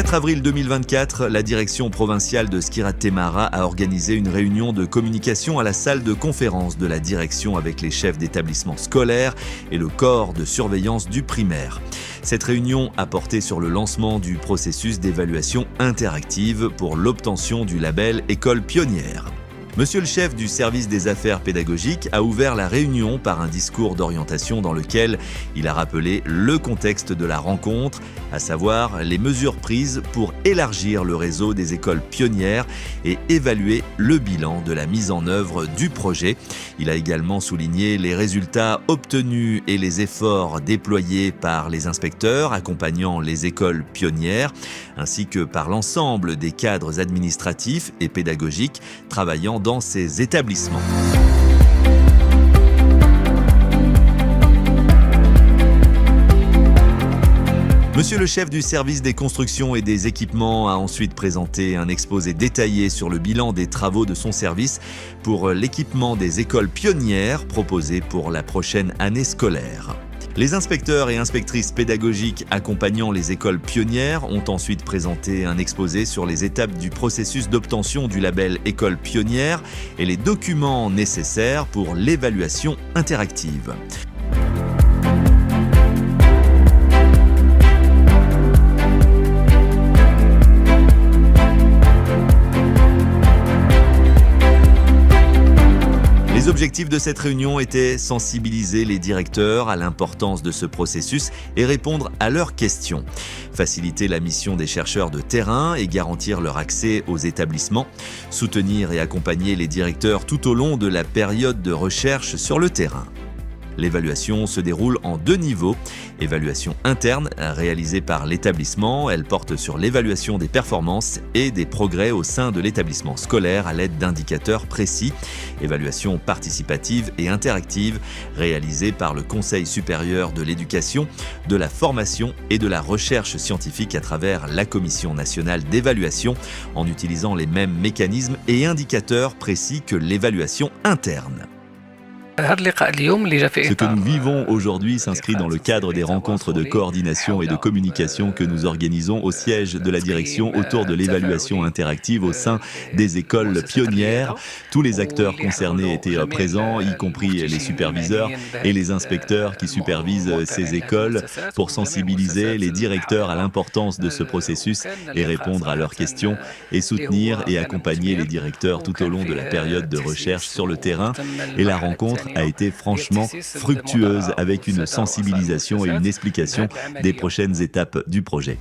4 avril 2024, la direction provinciale de Skhirat Temara a organisé une réunion de communication à la salle de conférence de la direction avec les chefs d'établissements scolaires et le corps de surveillance du primaire. Cette réunion a porté sur le lancement du processus d'évaluation interactive pour l'obtention du label École pionnière. Monsieur le chef du service des affaires pédagogiques a ouvert la réunion par un discours d'orientation dans lequel il a rappelé le contexte de la rencontre, à savoir les mesures prises pour élargir le réseau des écoles pionnières et évaluer le bilan de la mise en œuvre du projet. Il a également souligné les résultats obtenus et les efforts déployés par les inspecteurs accompagnant les écoles pionnières, ainsi que par l'ensemble des cadres administratifs et pédagogiques travaillant dans ces établissements. Monsieur le chef du service des constructions et des équipements a ensuite présenté un exposé détaillé sur le bilan des travaux de son service pour l'équipement des écoles pionnières proposées pour la prochaine année scolaire. Les inspecteurs et inspectrices pédagogiques accompagnant les écoles pionnières ont ensuite présenté un exposé sur les étapes du processus d'obtention du label École pionnière et les documents nécessaires pour l'évaluation interactive. Les objectifs de cette réunion étaient sensibiliser les directeurs à l'importance de ce processus et répondre à leurs questions. Faciliter la mission des chercheurs de terrain et garantir leur accès aux établissements. Soutenir et accompagner les directeurs tout au long de la période de recherche sur le terrain. L'évaluation se déroule en 2 niveaux. Évaluation interne, réalisée par l'établissement. Elle porte sur l'évaluation des performances et des progrès au sein de l'établissement scolaire à l'aide d'indicateurs précis. Évaluation participative et interactive, réalisée par le Conseil supérieur de l'éducation, de la formation et de la recherche scientifique à travers la Commission nationale d'évaluation, en utilisant les mêmes mécanismes et indicateurs précis que l'évaluation interne. Ce que nous vivons aujourd'hui s'inscrit dans le cadre des rencontres de coordination et de communication que nous organisons au siège de la direction autour de l'évaluation interactive au sein des écoles pionnières. Tous les acteurs concernés étaient présents, y compris les superviseurs et les inspecteurs qui supervisent ces écoles, pour sensibiliser les directeurs à l'importance de ce processus et répondre à leurs questions et soutenir et accompagner les directeurs tout au long de la période de recherche sur le terrain. Et la rencontre a été franchement fructueuse avec une sensibilisation et une explication des prochaines étapes du projet.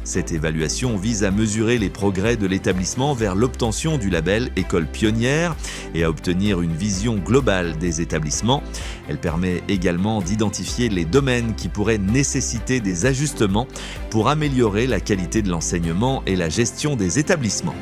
Cette évaluation vise à mesurer les progrès de l'établissement vers l'obtention du label École pionnière et à obtenir une vision globale des établissements. Elle permet également d'identifier les domaines qui pourraient nécessiter des ajustements pour améliorer la qualité de l'enseignement et la gestion des établissements.